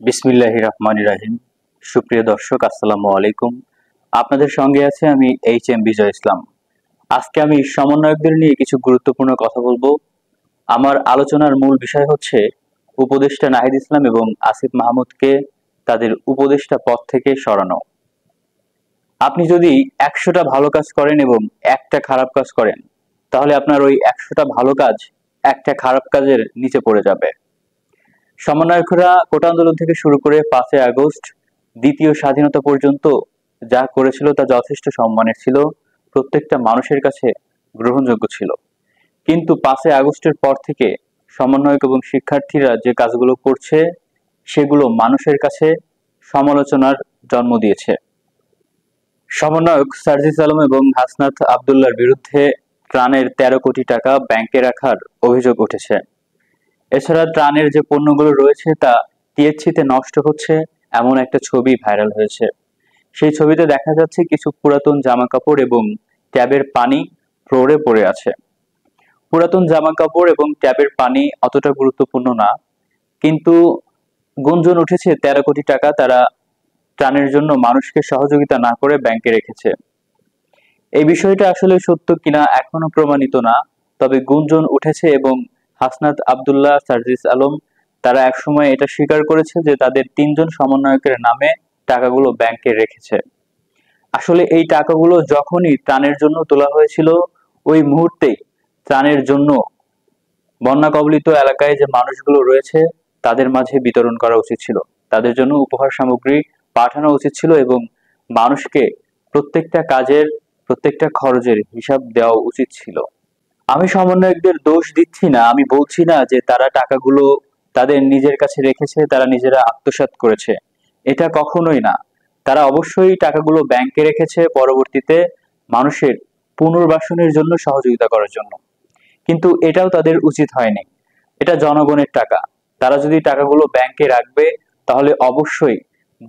বিসমিল্লাহির রহমানির রহিম। সুপ্রিয় দর্শক, আসসালামু আলাইকুম। আপনাদের সঙ্গে আছে আমি এইচ.এম. বিজয় ইসলাম। আজকে আমি সমন্বয়কদের নিয়ে কিছু গুরুত্বপূর্ণ কথা বলবো। আমার আলোচনার মূল বিষয় হচ্ছে উপদেষ্টা নাহিদ ইসলাম এবং আসিফ মাহমুদকে তাদের উপদেষ্টা পদ থেকে সরানো। আপনি যদি 100টা ভালো কাজ করেন এবং একটা খারাপ কাজ করেন, তাহলে আপনার ওই 100টা ভালো কাজ একটা খারাপ কাজের নিচে পড়ে যাবে। সমন্বয়করা কোটা আন্দোলন থেকে শুরু করে 5ই আগস্ট দ্বিতীয় স্বাধীনতা পর্যন্ত যা করেছিল তা যথেষ্ট সম্মানের ছিল, প্রত্যেকটা মানুষের কাছে গ্রহণযোগ্য ছিল। কিন্তু 5ই আগস্টের পর থেকে সমন্বয়ক এবং শিক্ষার্থীরা যে কাজগুলো করছে সেগুলো মানুষের কাছে সমালোচনার জন্ম দিয়েছে। সমন্বয়ক সার্জিস আলম এবং হাসনাত আবদুল্লাহর বিরুদ্ধে ত্রাণের 13 কোটি টাকা ব্যাংকে রাখার অভিযোগ উঠেছে। এছাড়া ত্রাণের যে পণ্যগুলো রয়েছে তা টিএসসিতে নষ্ট হচ্ছে এমন একটা ছবি ভাইরাল হয়েছে। সেই ছবিতে দেখা যাচ্ছে কিছু পুরাতন জামা কাপড় এবং ট্যাবের পানি ফ্লোরে পড়ে আছে। পুরাতন জামা কাপড় এবং ট্যাবের পানি অতটা গুরুত্বপূর্ণ না, কিন্তু গুঞ্জন উঠেছে 13 কোটি টাকা তারা ত্রাণের জন্য মানুষকে সহযোগিতা না করে ব্যাংকে রেখেছে। এই বিষয়টা আসলে সত্য কিনা এখনো প্রমাণিত না, তবে গুঞ্জন উঠেছে এবং হাসনাত আবদুল্লাহ, সার্জিস আলম তারা একসময় এটা স্বীকার করেছে যে তাদের 3জন সমন্বয়কের নামে টাকাগুলো ব্যাংকে রেখেছে। আসলে এই টাকাগুলো যখনই ত্রাণের জন্য তোলা হয়েছিল ওই মুহূর্তেই ত্রাণের জন্য বন্যা কবলিত এলাকায় যে মানুষগুলো রয়েছে তাদের মাঝে বিতরণ করা উচিত ছিল, তাদের জন্য উপহার সামগ্রী পাঠানো উচিত ছিল এবং মানুষকে প্রত্যেকটা কাজের প্রত্যেকটা খরচের হিসাব দেওয়া উচিত ছিল। আমি সমন্বয়কদের দোষ দিচ্ছি না, আমি বলছি না যে তারা টাকাগুলো তাদের নিজের কাছে রেখেছে, তারা নিজেরা আত্মসাৎ করেছে, এটা কখনোই না। তারা অবশ্যই টাকাগুলো ব্যাংকে রেখেছে পরবর্তীতে মানুষের পুনর্বাসনের জন্য সহযোগিতা করার জন্য, কিন্তু এটাও তাদের উচিত হয়নি। এটা জনগণের টাকা, তারা যদি টাকাগুলো ব্যাংকে রাখবে তাহলে অবশ্যই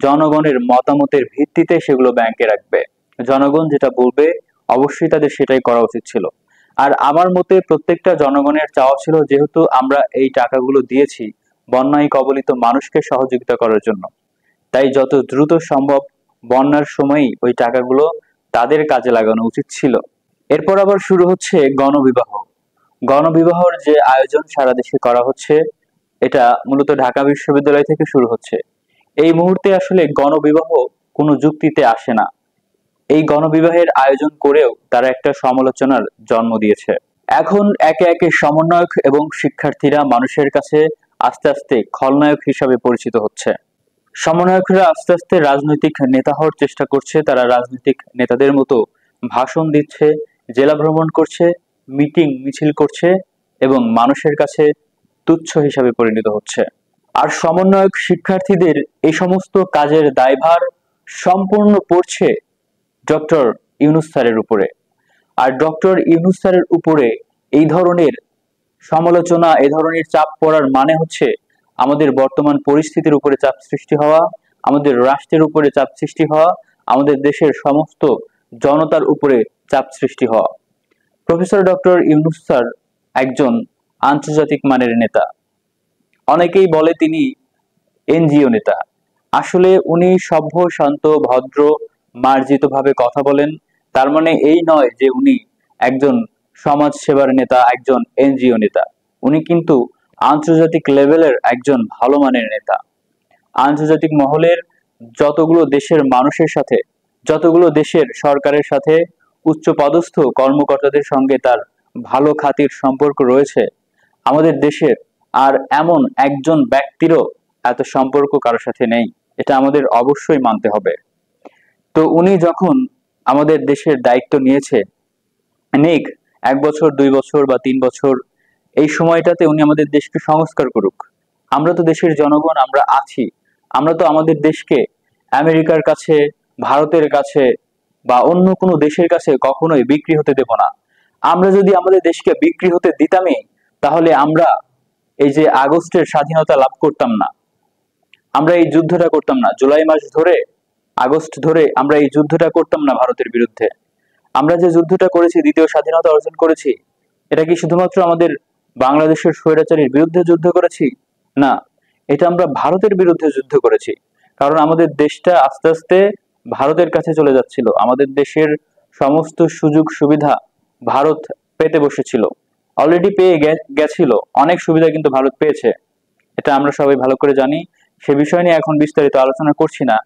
জনগণের মতামতের ভিত্তিতে সেগুলো ব্যাংকে রাখবে। জনগণ যেটা বলবে অবশ্যই তাদের সেটাই করা উচিত ছিল। আর আমার মতে প্রত্যেকটা জনগণের চাওয়া ছিল, যেহেতু আমরা এই টাকাগুলো দিয়েছি বন্যায় কবলিত মানুষকে সহযোগিতা করার জন্য, তাই যত দ্রুত সম্ভব বন্যার সময়ই ওই টাকাগুলো তাদের কাজে লাগানো উচিত ছিল। এরপর আবার শুরু হচ্ছে গণবিবাহ। গণবিবাহর যে আয়োজন সারা দেশে করা হচ্ছে এটা মূলত ঢাকা বিশ্ববিদ্যালয় থেকে শুরু হচ্ছে। এই মুহূর্তে আসলে গণবিবাহ কোনো যুক্তিতে আসে না। এই গণবিবাহের আয়োজন করেও তারা একটা সমালোচনার জন্ম দিয়েছে। এখন একে একে সমন্বয়ক এবং শিক্ষার্থীরা মানুষের কাছে আস্তে আস্তে খলনায়ক হিসাবে পরিচিত হচ্ছে। সমন্বয়করা আস্তে আস্তে রাজনৈতিক নেতা হওয়ার চেষ্টা করছে, তারা রাজনৈতিক নেতাদের মতো ভাষণ দিচ্ছে, জেলা ভ্রমণ করছে, মিটিং মিছিল করছে এবং মানুষের কাছে তুচ্ছ হিসাবে পরিণত হচ্ছে। আর সমন্বয়ক শিক্ষার্থীদের এই সমস্ত কাজের দায়ভার সম্পূর্ণ পড়ছে ডক্টর ইউনূস স্যারের উপরে। আর ডক্টর ইউনূস স্যারের উপরে এই ধরনের সমালোচনা, এই ধরনের চাপ পড়ার মানে হচ্ছে আমাদের বর্তমান পরিস্থিতির উপরে চাপ সৃষ্টি হওয়া, আমাদের রাষ্ট্রের উপরে চাপ সৃষ্টি হওয়া, আমাদের দেশের সমস্ত জনতার উপরে চাপ সৃষ্টি হওয়া। প্রফেসর ডক্টর ইউনূস স্যার একজন আন্তর্জাতিক মানের নেতা। অনেকেই বলে তিনি এনজিও নেতা। আসলে উনি সভ্য, শান্ত, ভদ্র, মার্জিত ভাবে কথা বলেন। তার মানে এই নয় যে উনি একজন সমাজ সেবার নেতা, একজন এনজিও নেতা। উনি কিন্তু আন্তর্জাতিক লেভেলের একজন ভালো মানের নেতা। আন্তর্জাতিক মহলের যতগুলো দেশের মানুষের সাথে, যতগুলো দেশের সরকারের সাথে উচ্চ পদস্থ কর্মকর্তাদের সঙ্গে তার ভালো খাতির সম্পর্ক রয়েছে, আমাদের দেশের আর এমন একজন ব্যক্তিরও এত সম্পর্ক কারোর সাথে নেই। এটা আমাদের অবশ্যই মানতে হবে। তো উনি যখন আমাদের দেশের দায়িত্ব নিয়েছে, নিক 1 বছর, 2 বছর বা 3 বছর, এই সময়টাতে উনি আমাদের দেশকে সংস্কার করুক। আমরা তো দেশের জনগণ, আমরা আছি। আমরা তো আমাদের দেশকে আমেরিকার কাছে, ভারতের কাছে বা অন্য কোনো দেশের কাছে কখনোই বিক্রি হতে দেব না। আমরা যদি আমাদের দেশকে বিক্রি হতে দিতামই, তাহলে আমরা এই যে আগস্টের স্বাধীনতা লাভ করতাম না, আমরা এই যুদ্ধটা করতাম না, জুলাই মাস ধরে, আগস্ট ধরে আমরা এই যুদ্ধটা করতাম না ভারতের বিরুদ্ধে। আমরা যে যুদ্ধটা করেছি, দ্বিতীয় স্বাধীনতা অর্জন করেছি, এটা কি শুধুমাত্র আমাদের বাংলাদেশের স্বৈরাচারীর বিরুদ্ধে যুদ্ধ করেছি? না, এটা আমরা ভারতের বিরুদ্ধে যুদ্ধ করেছি, কারণ আমাদের দেশটা আস্তে আস্তে ভারতের কাছে চলে যাচ্ছিল। আমাদের দেশের সমস্ত সুযোগ সুবিধা ভারত পেতে বসেছিল, অলরেডি পেয়ে গেছিল। অনেক সুবিধা কিন্তু ভারত পেয়েছে, এটা আমরা সবাই ভালো করে জানি। সে বিষয় নিয়ে এখন বিস্তারিত আলোচনা করছি না।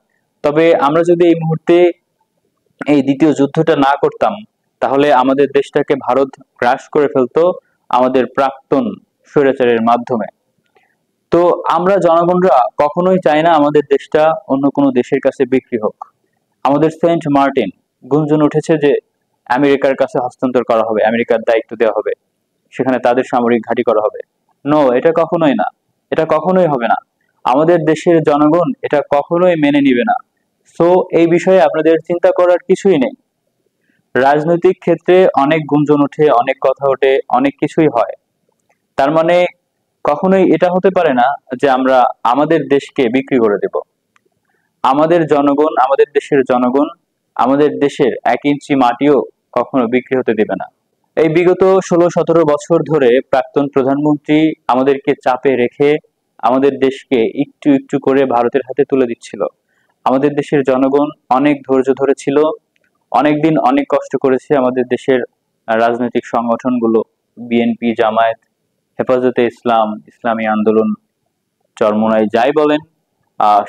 তবে আমরা যদি এই মুহূর্তে এই দ্বিতীয় যুদ্ধটা না করতাম, তাহলে আমাদের দেশটাকে ভারত গ্রাস করে ফেলতো আমাদের প্রাক্তন স্বৈরাচারের মাধ্যমে। তো আমরা জনগণরা কখনোই চাই না আমাদের দেশটা অন্য কোনো দেশের কাছে বিক্রি হোক। আমাদের সেন্ট মার্টিন গুঞ্জন উঠেছে যে আমেরিকার কাছে হস্তান্তর করা হবে, আমেরিকার দায়িত্ব দেওয়া হবে, সেখানে তাদের সামরিক ঘাঁটি করা হবে। নো, এটা কখনোই না, এটা কখনোই হবে না। আমাদের দেশের জনগণ এটা কখনোই মেনে নিবে না। সো এই বিষয়ে আপনাদের চিন্তা করার কিছুই নেই। রাজনৈতিক ক্ষেত্রে অনেক গুঞ্জন ওঠে, অনেক কথা ওঠে, অনেক কিছুই হয়। তার মানে কখনোই এটা হতে পারে না যে আমরা আমাদের দেশকে বিক্রি করে দেব। আমাদের জনগণ, আমাদের দেশের জনগণ আমাদের দেশের 1 ইঞ্চি মাটিও কখনো বিক্রি হতে দেবে না। এই বিগত 16-17 বছর ধরে প্রাক্তন প্রধানমন্ত্রী আমাদেরকে চাপে রেখে আমাদের দেশকে একটু একটু করে ভারতের হাতে তুলে দিচ্ছিল। আমাদের দেশের জনগণ অনেক ধৈর্য ধরেছিল, অনেকদিন অনেক কষ্ট করেছে। আমাদের দেশের রাজনৈতিক সংগঠনগুলো, বিএনপি, জামায়াত, হেফাজতে ইসলাম, ইসলামী আন্দোলন, চরমোনাই, যাই বলেন,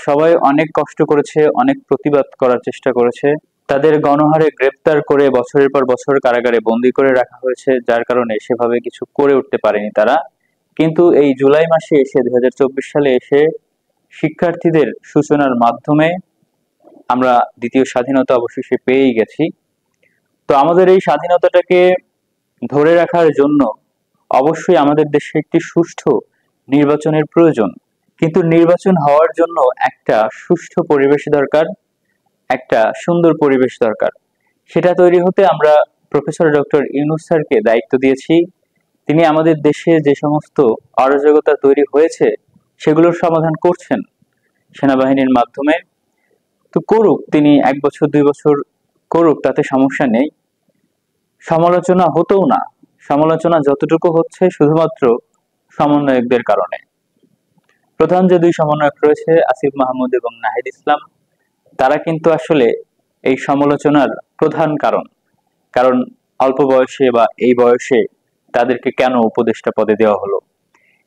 সবাই অনেক কষ্ট করেছে, অনেক প্রতিবাদ করার চেষ্টা করেছে। তাদের গণহারে গ্রেপ্তার করে বছরের পর বছর কারাগারে বন্দী করে রাখা হয়েছে, যার কারণে সেভাবে কিছু করে উঠতে পারেনি তারা। কিন্তু এই জুলাই মাসে এসে 2024 সালে এসে শিক্ষার্থীদের সূচনার মাধ্যমে আমরা দ্বিতীয় স্বাধীনতা অবশেষে পেয়েই গেছি। তো আমাদের এই স্বাধীনতাটাকে ধরে রাখার জন্য অবশ্যই আমাদের দেশে একটি সুষ্ঠু নির্বাচনের প্রয়োজন। কিন্তু নির্বাচন হওয়ার জন্য একটা সুষ্ঠু পরিবেশ দরকার, একটা সুন্দর পরিবেশ দরকার। সেটা তৈরি হতে আমরা প্রফেসর ডক্টর ইউনূস স্যারকে দায়িত্ব দিয়েছি। তিনি আমাদের দেশে যে সমস্ত অরাজকতা তৈরি হয়েছে সেগুলোর সমাধান করছেন সেনাবাহিনীর মাধ্যমে। তো করুক, তিনি 1 বছর 2 বছর করুক, তাতে সমস্যা নেই। সমালোচনা হতেও না, সমালোচনা যতটুকু হচ্ছে শুধুমাত্র সমন্বয়কদের কারণে। প্রধান যে 2 সমন্বয়ক রয়েছে, আসিফ মাহমুদ এবং নাহিদ ইসলাম, তারা কিন্তু আসলে এই সমালোচনার প্রধান কারণ। কারণ অল্প বয়সে বা এই বয়সে তাদেরকে কেন উপদেষ্টা পদে দেওয়া হলো,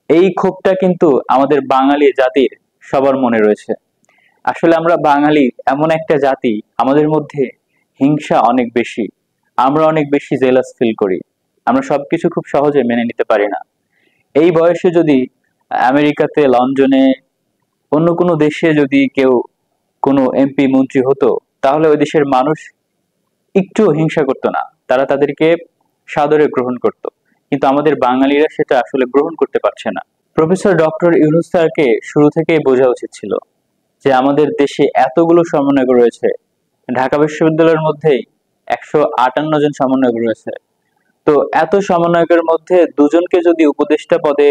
এই ক্ষোভটা কিন্তু আমাদের বাঙালি জাতির সবার মনে রয়েছে। আসলে আমরা বাঙালি এমন একটা জাতি, আমাদের মধ্যে হিংসা অনেক বেশি, আমরা অনেক বেশি জেলাস ফিল করি, আমরা সবকিছু খুব সহজে মেনে নিতে পারি না। এই বয়সে যদি আমেরিকাতে, লন্ডনে, অন্য কোনো দেশে যদি কেউ কোনো এমপি মন্ত্রী হতো, তাহলে ওই দেশের মানুষ একটু হিংসা করতো না, তারা তাদেরকে সাদরে গ্রহণ করত। কিন্তু আমাদের বাঙালিরা সেটা আসলে গ্রহণ করতে পারছে না। প্রফেসর ডক্টর ইউনূস স্যারকে শুরু থেকেই বোঝা উচিত ছিল যে আমাদের দেশে এতগুলো সমন্বয়ক রয়েছে, ঢাকা বিশ্ববিদ্যালয়ের মধ্যেই 158 জন সমন্বয়ক রয়েছে। তো এত সমন্বয়কের মধ্যে 2 জনকে যদি উপদেষ্টা পদে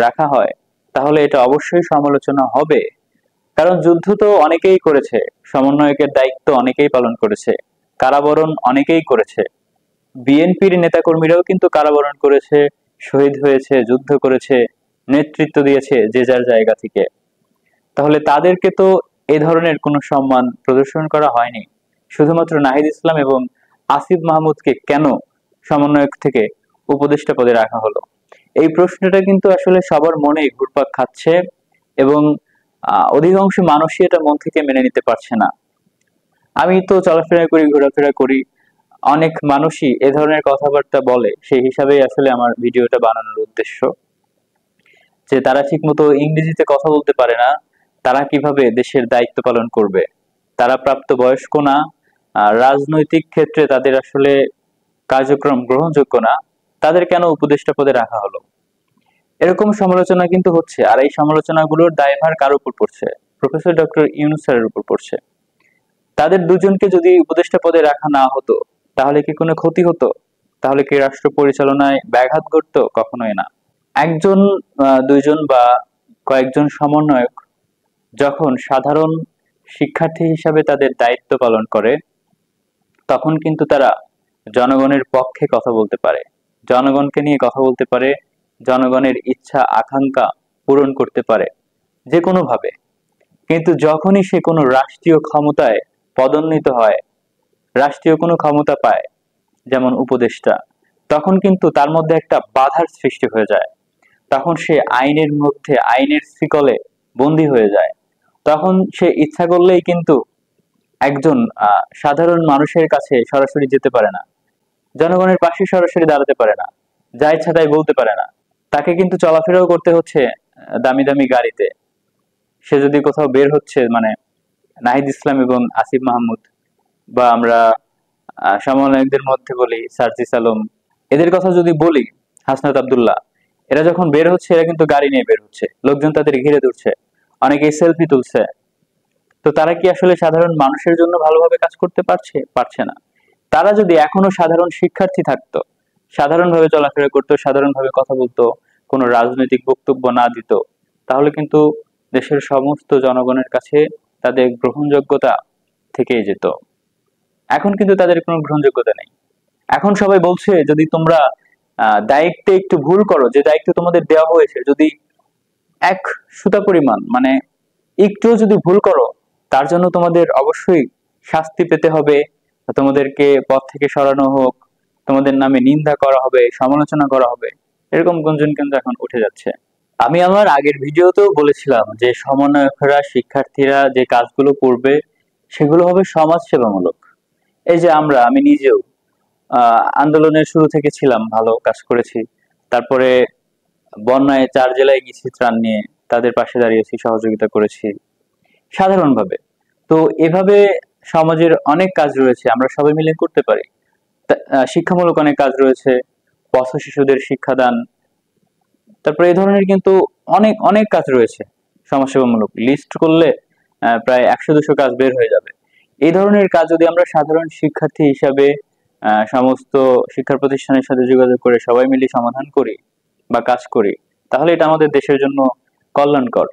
রাখা হয়, তাহলে এটা অবশ্যই সমালোচনা হবে। কারণ যুদ্ধ তো অনেকেই করেছে, সমন্বয়কের দায়িত্ব অনেকেই পালন করেছে, কারাবরণ অনেকেই করেছে। বিএনপির নেতাকর্মীরাও কিন্তু কারাবরণ করেছে, শহীদ হয়েছে, যুদ্ধ করেছে, নেতৃত্ব দিয়েছে যে যার জায়গা থেকে। তাহলে তাদেরকে তো এই ধরনের কোনো সম্মান প্রদর্শন করা হয়নি। শুধুমাত্র নাহিদ ইসলাম এবং আসিফ মাহমুদকে কেন সমন্বয়ক থেকে উপদেষ্টা পদে রাখা হলো, এই প্রশ্নটা কিন্তু আসলে সবার মনেই ঘুরপাক খাচ্ছে এবং অধিকাংশ মানুষই এটা মন থেকে মেনে নিতে পারছে না। আমি তো চলাফেরা করি, ঘোরাফেরা করি, অনেক মানুষই এ ধরনের কথাবার্তা বলে। সেই হিসাবেই আসলে আমার ভিডিওটা বানানোর উদ্দেশ্য, যে তারা ঠিকমতো ইংরেজিতে কথা বলতে পারে না, তারা কিভাবে দেশের দায়িত্ব পালন করবে, তারা প্রাপ্তবয়স্ক না, রাজনৈতিক ক্ষেত্রে তাদের আসলে কার্যক্রম গ্রহণযোগ্য না, তাদের কেন উপদেষ্টা পদে রাখা হলো, এরকম সমালোচনা কিন্তু হচ্ছে। আর এই সমালোচনাগুলোর দায়ভার কার উপর পড়ছে? প্রফেসর ডক্টর ইউনূস স্যারের উপর পড়ছে। তাদের 2 জনকে যদি উপদেষ্টা পদে রাখা না হতো, তাহলে কি কোনো ক্ষতি হতো? তাহলে কি রাষ্ট্র পরিচালনায় ব্যাঘাত ঘটতো? কখনোই না। 1 জন, 2 জন বা কয়েকজন সমন্বয়ক যখন সাধারণ শিক্ষার্থী হিসাবে তাদের দায়িত্ব পালন করে, তখন কিন্তু তারা জনগণের পক্ষে কথা বলতে পারে, জনগণকে নিয়ে কথা বলতে পারে, জনগণের ইচ্ছা আকাঙ্ক্ষা পূরণ করতে পারে। যে কোনো ভাবে। কিন্তু যখনই সে কোনো রাষ্ট্রীয় ক্ষমতায় পদোন্নীত হয়, রাষ্ট্রীয় কোনো ক্ষমতা পায়, যেমন উপদেষ্টা, তখন কিন্তু তার মধ্যে একটা বাধার সৃষ্টি হয়ে যায়। তখন সে আইনের মধ্যে, আইনের শিকলে বন্দী হয়ে যায়। তখন সে ইচ্ছা করলেই কিন্তু একজন সাধারণ মানুষের কাছে সরাসরি যেতে পারে না, জনগণের পাশে সরাসরি দাঁড়াতে পারে না, যা ইচ্ছা তাই বলতে পারে না। তাকে কিন্তু চলাফেরাও করতে হচ্ছে দামি দামি গাড়িতে। সে যদি কোথাও বের হচ্ছে, মানে নাহিদ ইসলাম এবং আসিফ মাহমুদ, বা আমরা সমন্বয়কদের মধ্যে বলি সার্জিস আলম, এদের কথা যদি বলি, হাসনাত আব্দুল্লাহ, এরা যখন বের হচ্ছে, এরা কিন্তু গাড়ি নিয়ে বের হচ্ছে, লোকজন তাদের ঘিরে ধরছে, অনেকেই সেলফি তুলছে। তো তারা কি আসলে সাধারণ মানুষের জন্য ভালোভাবে কাজ করতে পারছে? পারছে না। তারা যদি এখনো সাধারণ শিক্ষার্থী থাকতো, সাধারণভাবে চলাফেরা করতো, সাধারণভাবে কথা বলতো, কোনো রাজনৈতিক বক্তব্য না দিত, তাহলে কিন্তু দেশের সমস্ত জনগণের কাছে তাদের গ্রহণযোগ্যতা থেকেই যেত। এখন কিন্তু তাদের কোনো গ্রহণযোগ্যতা নেই। এখন সবাই বলছে, যদি তোমরা দায়িত্বে একটু ভুল করো, যে দায়িত্ব তোমাদের দেওয়া হয়েছে, যদি এক সুতা পরিমাণ, মানে একটুও যদি ভুল করো, তার জন্য তোমাদের অবশ্যই শাস্তি পেতে হবে, তোমাদেরকে পদ থেকে সরানো হোক, তোমাদের নামে নিন্দা করা হবে, সমালোচনা করা হবে, এরকম গুঞ্জন কিন্তু এখন উঠে যাচ্ছে। আমি আমার আগের ভিডিওতেও বলেছিলাম যে সমন্বয়করা, শিক্ষার্থীরা যে কাজগুলো করবে সেগুলো হবে সমাজ সেবামূলক। এই যে আমি নিজেও আন্দোলনের শুরু থেকে ছিলাম, ভালো কাজ করেছি। তারপরে বন্যায় 4 জেলায় গেছি ত্রাণ নিয়ে, তাদের পাশে দাঁড়িয়েছি, সহযোগিতা করেছি সাধারণভাবে। তো এভাবে সমাজের অনেক কাজ রয়েছে, আমরা সবাই মিলে করতে পারি। শিক্ষামূলক অনেক কাজ রয়েছে, পথ শিশুদের শিক্ষাদান, তারপরে এই ধরনের কিন্তু অনেক অনেক কাজ রয়েছে সমাজসেবামূলক। লিস্ট করলে প্রায় 100-200 কাজ বের হয়ে যাবে। এই ধরনের কাজ যদি আমরা সাধারণ শিক্ষার্থী হিসাবে সমস্ত শিক্ষা প্রতিষ্ঠানের সাথে যোগাযোগ করে সবাই মিলে সমাধান করি বা কাজ করি, তাহলে এটা আমাদের দেশের জন্য কল্যাণকর।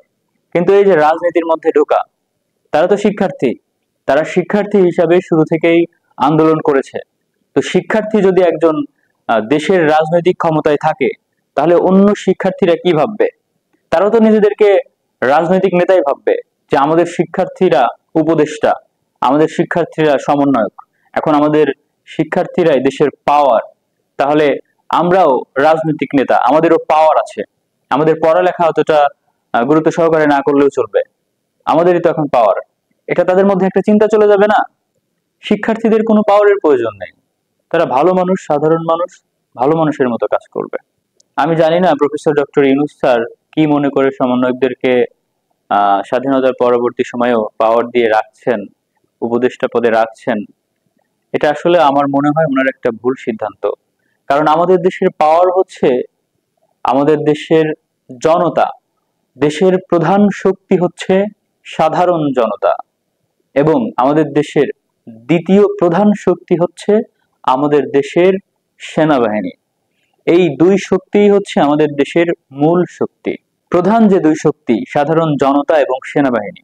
কিন্তু এই যে রাজনীতির মধ্যে ঢোকা, তারা তো শিক্ষার্থী, তারা শিক্ষার্থী হিসাবে শুরু থেকেই আন্দোলন করেছে। তো শিক্ষার্থী যদি একজন দেশের রাজনৈতিক ক্ষমতায় থাকে, তাহলে অন্য শিক্ষার্থীরা কি ভাববে? তারাও তো নিজেদেরকে রাজনৈতিক নেতাই ভাববে, যে আমাদের শিক্ষার্থীরা উপদেষ্টা, আমাদের শিক্ষার্থীরা সমন্বয়ক, এখন আমাদের শিক্ষার্থীরাই দেশের পাওয়ার। তাহলে আমরাও রাজনৈতিক নেতা, আমাদেরও পাওয়ার আছে। আমাদের পড়ালেখা অতটা গুরুত্ব সহকারে না করলেও চলবে, আমাদেরই তো এখন পাওয়ার। এটা তাদের মধ্যে একটা চিন্তা চলে যাবে না? শিক্ষার্থীদের কোনো পাওয়ারের প্রয়োজন নেই, তারা ভালো মানুষ, সাধারণ মানুষ, ভালো মানুষের মতো কাজ করবে। আমি জানি না প্রফেসর ডক্টর ইউনূস স্যার কি মনে করে সমন্বয়কদেরকে স্বাধীনতার পরবর্তী সময়েও পাওয়ার দিয়ে রাখছেন, উপদেষ্টা পদে রাখছেন। এটা আসলে আমার মনে হয় ওনার একটা ভুল সিদ্ধান্ত। কারণ আমাদের দেশের পাওয়ার হচ্ছে আমাদের দেশের জনতা, দেশের প্রধান শক্তি হচ্ছে সাধারণ জনতা, এবং আমাদের দেশের দ্বিতীয় প্রধান শক্তি হচ্ছে আমাদের দেশের সেনাবাহিনী। এই দুই শক্তিই হচ্ছে আমাদের দেশের মূল শক্তি। প্রধান যে দুই শক্তি, সাধারণ জনতা এবং সেনাবাহিনী,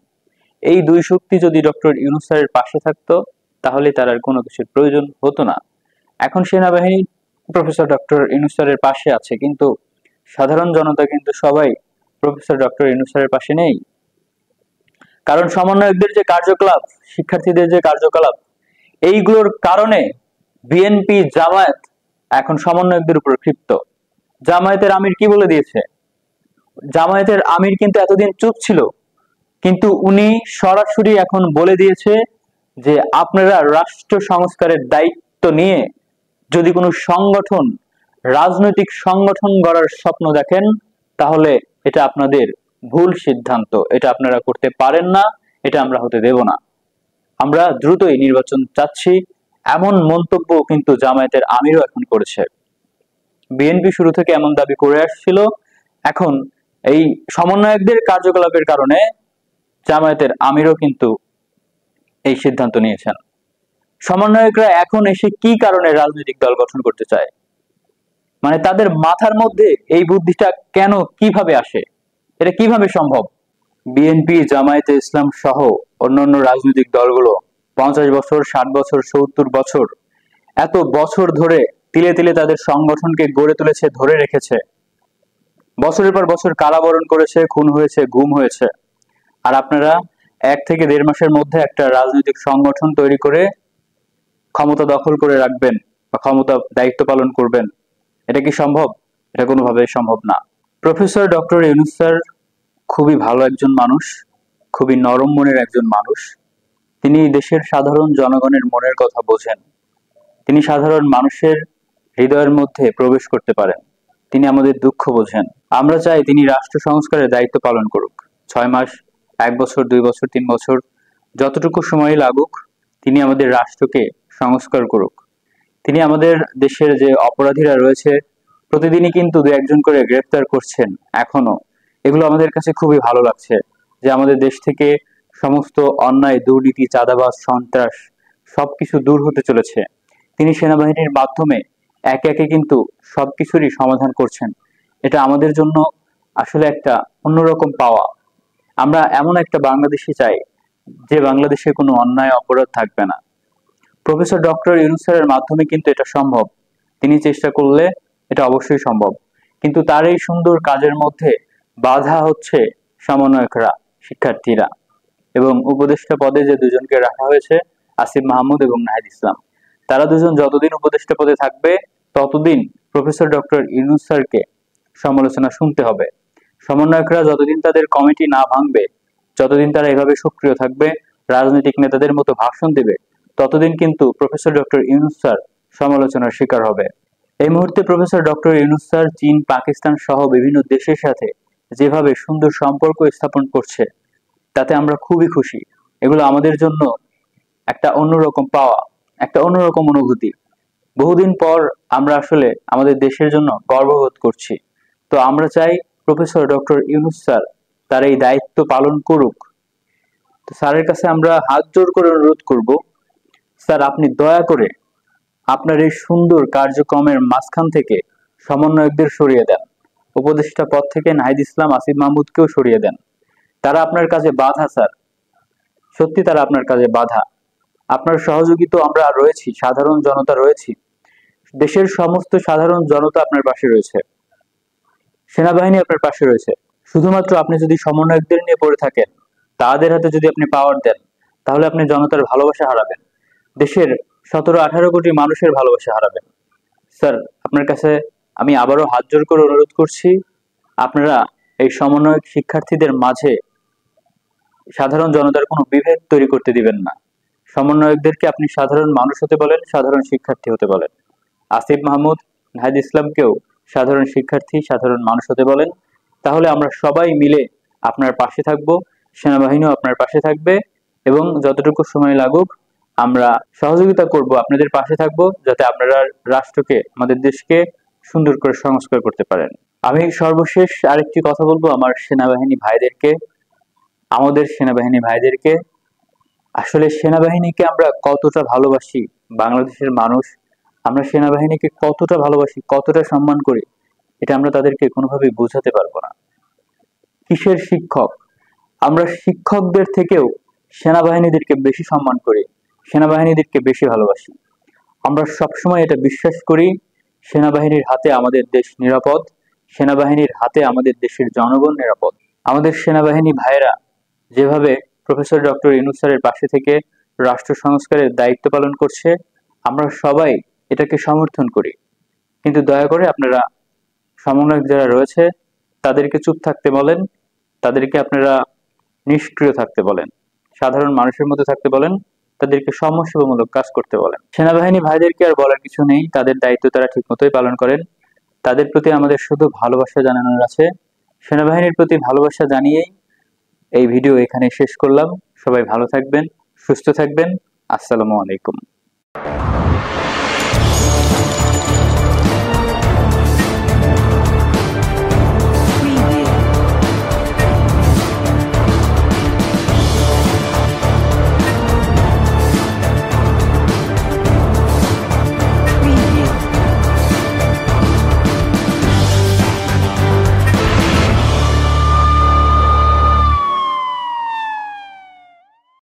এই দুই শক্তি যদি ডক্টর ইউনূস স্যারের পাশে থাকতো, তাহলে তার আর কোনো কিছুর প্রয়োজন হতো না। এখন সেনাবাহিনী প্রফেসর ডক্টর ইউনূস স্যারের পাশে আছে, কিন্তু সাধারণ জনতা কিন্তু সবাই প্রফেসর ডক্টর ইউনূস স্যারের পাশে নেই। কারণ সমন্বয়কদের যে কার্যকলাপ, শিক্ষার্থীদের যে কার্যকলাপ, এইগুলোর কারণে বিএনপি, জামায়াত এখন সমন্বয়কদের উপর ক্ষিপ্ত। জামায়াতের আমির কি বলে দিয়েছে? জামায়াতের আমির কিন্তু এতদিন চুপ ছিল, কিন্তু উনি সরাসরি এখন বলে দিয়েছে যে আপনারা রাষ্ট্র সংস্কারের দায়িত্ব নিয়ে যদি কোনো সংগঠন, রাজনৈতিক সংগঠন গড়ার স্বপ্ন দেখেন, তাহলে এটা আপনাদের ভুল সিদ্ধান্ত, এটা আপনারা করতে পারেন না, এটা আমরা হতে দেব না। আমরা দ্রুতই নির্বাচন চাচ্ছি, এমন মন্তব্য কিন্তু জামায়াতের আমিরও এখন করেছে। বিএনপি শুরু থেকে এমন দাবি করে আসছিল, এখন এই সমন্বয়কদের কার্যকলাপের কারণে জামায়াতের আমিরও কিন্তু এই সিদ্ধান্ত নিয়েছেন। সমন্বয়করা এখন এসে কি কারণে রাজনৈতিক দল গঠন করতে চায়, মানে তাদের মাথার মধ্যে এই বুদ্ধিটা কেন, কিভাবে আসে, এটা কিভাবে সম্ভব? বিএনপি, জামায়াতে ইসলাম সহ অন্যান্য রাজনৈতিক দলগুলো 50 বছর, 60 বছর, 70 বছর, এত বছর ধরে তিলে তিলে তাদের সংগঠনকে গড়ে তুলেছে, ধরে রেখেছে। বছরের পর বছর কারাবরণ করেছে, খুন হয়েছে, গুম হয়েছে। আর আপনারা 1 থেকে 1.5 মাসের মধ্যে একটা রাজনৈতিক সংগঠন তৈরি করে ক্ষমতা দখল করে রাখবেন বা ক্ষমতা দায়িত্ব পালন করবেন। এটা কি সম্ভব? এটা কোনোভাবেই সম্ভব না। প্রফেসর ডক্টর ইউনূস স্যার খুবই ভালো একজন মানুষ, খুবই নরম মনের একজন মানুষ। তিনি দেশের সাধারণ জনগণের মনের কথা বোঝেন। তিনি সাধারণ মানুষের হৃদয়ের মধ্যে প্রবেশ করতে পারেন। তিনি আমাদের দুঃখ বোঝেন। আমরা চাই তিনি রাষ্ট্র সংস্কারের দায়িত্ব পালন করুক। 6 মাস, 1 বছর, 2 বছর, 3 বছর, যতটুকু সময় লাগুক, তিনি আমাদের রাষ্ট্রকে সংস্কার করুক। তিনি আমাদের দেশের যে অপরাধীরা রয়েছে, প্রতিদিনই কিন্তু 2-1 জন করে গ্রেপ্তার করছেন এখনো। এগুলো আমাদের কাছে খুবই ভালো লাগছে যে আমাদের দেশ থেকে সমস্ত অন্যায়, দুর্নীতি, চাঁদাবাজ, সন্ত্রাস সবকিছু দূর হতে চলেছে। তিনি সেনাবাহিনীর মাধ্যমে একে একে কিন্তু সবকিছুরই সমাধান করছেন। এটা আমাদের জন্য আসলে একটা অন্যরকম পাওয়া। আমরা এমন একটা বাংলাদেশে চাই যে বাংলাদেশে কোনো অন্যায় অপরাধ থাকবে না। প্রফেসর ডক্টর ইউনূস স্যারের মাধ্যমে কিন্তু এটা সম্ভব। তিনি চেষ্টা করলে এটা অবশ্যই সম্ভব। কিন্তু তার এই সুন্দর কাজের মধ্যে বাধা হচ্ছে সমন্বয়করা, শিক্ষার্থীরা এবং উপদেষ্টা পদে যে 2জনকে রাখা হয়েছে, আসিফ মাহমুদ এবং নাহিদ ইসলাম। তারা 2জন যতদিন উপদেষ্টা পদে থাকবে ততদিন প্রফেসর ডক্টর ইউনূস স্যারকে সমালোচনা শুনতে হবে। সমন্বয়করা যতদিন তাদের কমিটি না ভাঙবে, যতদিন তারা এভাবে সক্রিয় থাকবে, রাজনৈতিক নেতাদের মতো ভাষণ দেবে, ততদিন কিন্তু প্রফেসর ডক্টর ইউনূস স্যার সমালোচনার শিকার হবে। এই মুহূর্তে প্রফেসর ডক্টর ইউনূস স্যার চীন, পাকিস্তান সহ বিভিন্ন দেশের সাথে যেভাবে সুন্দর সম্পর্ক স্থাপন করছে, তাতে আমরা খুবই খুশি। এগুলো আমাদের জন্য একটা অন্যরকম পাওয়া, একটা অন্যরকম অনুভূতি। বহুদিন পর আমরা আসলে আমাদের দেশের জন্য গর্ববোধ করছি। তো আমরা চাই প্রফেসর ডক্টর ইউনূস স্যার তার এই দায়িত্ব পালন করুক। তো স্যারের কাছে আমরা হাত জোড় করে অনুরোধ করব, স্যার আপনি দয়া করে আপনার এই সুন্দর কার্যক্রমের মাঝখান থেকে সমন্বয়কদের সরিয়ে দেন। উপদেষ্টা পদ থেকে নাহিদ ইসলাম, আসিফ মাহমুদকেও সরিয়ে দেন। তারা আপনার কাজে বাধা স্যার, সত্যি তারা আপনার কাজে বাধা। আপনার সহযোগিতা আমরা রয়েছি, সাধারণ জনতা রয়েছি, দেশের সমস্ত সাধারণ জনতা আপনার পাশে রয়েছে, সেনাবাহিনী আপনার পাশে রয়েছে। শুধুমাত্র আপনি যদি সমন্বয়কদের নিয়ে পড়ে থাকেন, তাদের হাতে যদি আপনি পাওয়ার দেন, তাহলে আপনি জনতার ভালোবাসা হারাবেন, দেশের 17-18 কোটি মানুষের ভালোবাসা হারাবেন। স্যার আপনার কাছে আমি আবারও হাত জোড় করে অনুরোধ করছি, আপনারা এই সমন্বয়ক শিক্ষার্থীদের মাঝে সাধারণ জনতার কোনো বিভেদ তৈরি করতে দিবেন না। সমন্বয়কদেরকে আপনি সাধারণ মানুষ হতে বলেন, সাধারণ শিক্ষার্থী হতে বলেন। আসিফ মাহমুদ, নাহিদ ইসলামকেও সাধারণ শিক্ষার্থী, সাধারণ মানুষ হতে বলেন। তাহলে আমরা সবাই মিলে আপনার পাশে থাকব, সেনাবাহিনীও আপনার পাশে থাকবে এবং যতটুকু সময় লাগুক আমরা সহযোগিতা করব, আপনাদের পাশে থাকব, যাতে আপনারা রাষ্ট্রকে, আমাদের দেশকে সুন্দর করে সংস্কার করতে পারেন। আমি সর্বশেষ আরেকটি কথা বলবো আমার সেনাবাহিনী ভাইদেরকে, আমাদের সেনাবাহিনী ভাইদেরকে। আসলে সেনাবাহিনীকে আমরা কতটা ভালোবাসি, বাংলাদেশের মানুষ আমরা সেনাবাহিনীকে কতটা ভালোবাসি, কতটা সম্মান করি, এটা আমরা তাদেরকে কোনোভাবেই বোঝাতে পারবো না। কিসের শিক্ষক, আমরা শিক্ষকদের থেকেও সেনাবাহিনীদেরকে বেশি সম্মান করি, সেনাবাহিনীদেরকে বেশি ভালোবাসি। আমরা সবসময় এটা বিশ্বাস করি, সেনাবাহিনীর হাতে আমাদের দেশ নিরাপদ, সেনাবাহিনীর হাতে আমাদের দেশের জনগণ নিরাপদ। আমাদের সেনাবাহিনী ভাইয়েরা যেভাবে প্রফেসর ডক্টর ইউনূস স্যারের পাশে থেকে রাষ্ট্র সংস্কারের দায়িত্ব পালন করছে, আমরা সবাই এটাকে সমর্থন করি। কিন্তু দয়া করে আপনারা সমন্বয়ক যারা রয়েছে তাদেরকে চুপ থাকতে বলেন, তাদেরকে আপনারা নিষ্ক্রিয় থাকতে বলেন, সাধারণ মানুষের মধ্যে থাকতে বলেন, তাদেরকে সমাজসেবামূলক কাজ করতে বলেন। সেনাবাহিনী ভাইদেরকে আর বলার কিছু নেই, তাদের দায়িত্ব তারা ঠিক মতোই পালন করেন। তাদের প্রতি আমাদের শুধু ভালোবাসা জানানোর আছে। সেনাবাহিনীর প্রতি ভালোবাসা জানিয়েই এই ভিডিও এখানে শেষ করলাম। সবাই ভালো থাকবেন, সুস্থ থাকবেন। আসসালামু আলাইকুম।